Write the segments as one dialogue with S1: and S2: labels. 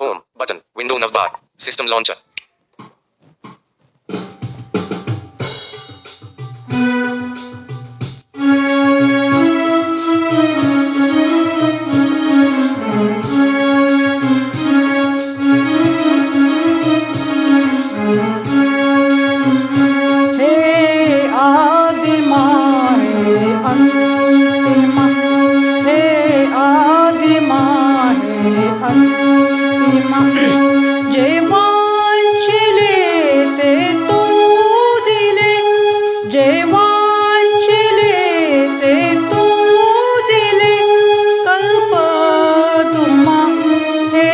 S1: Home button. Window navbar. System launcher.
S2: जे वांछिले ते तू दिले, जे वांछिले ते तू दिले. कल्पद्रुमा हे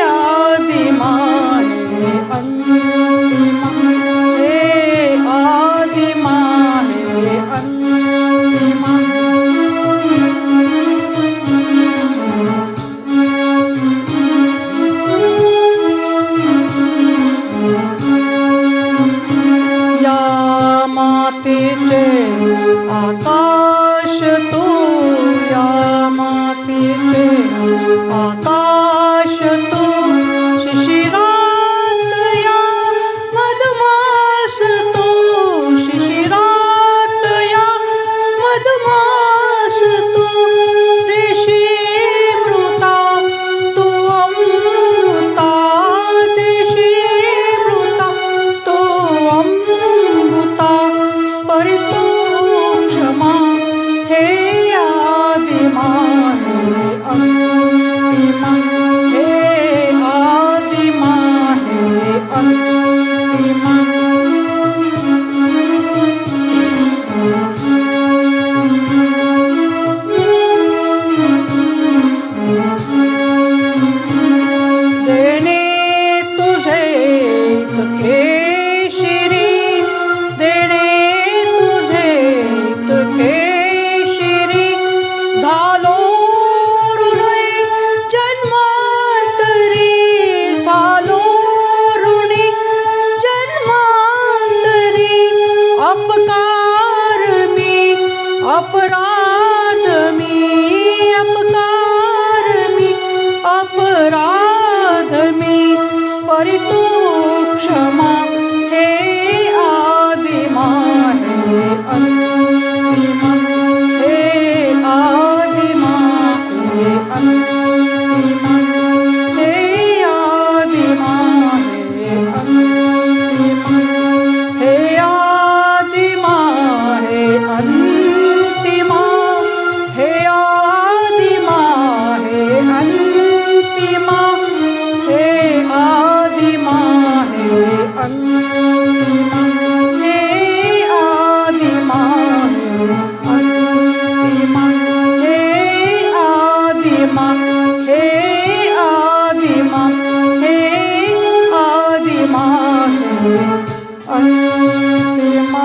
S2: आदिमा हे अंतिमा, हे आदिमा हे अंतिमा. मातीचे आकाश तू, या मातीचे आकाश तू. शिशिरात या मधमास तू, शिशिरात या मधमास तू. देशी मृता तू अमृता, देशी मृता तू अमृता. परी तू क्षमा हे आदिमा हे अंतिमा, हे आदिमा हे अंतिमा. देणे तुझे केशरी, देणे तुझे केशरी. झालो ऋणी जन्मांतरी, झालो ऋणी जन्मांतरी. अपकार मी, अपराध मी, अपकार मी, अपराध मी. परी तू क्षमा हे आदिमा हे अंतिमा, हे आदिमा हे अंतिमा, हे आदिमा हे अंतिमा, हे आदिमा हे अंतिमा, हे आदिमा हे अंतिमा, हे आदिमा हे अंतिमा, हे आदिमा हे अंतिमा, हे आदिमा, हे आदिमा, हे आदिमा हे अंतिमा.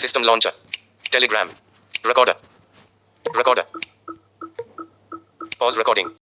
S1: System launcher. Telegram. Recorder. Recorder. Pause recording.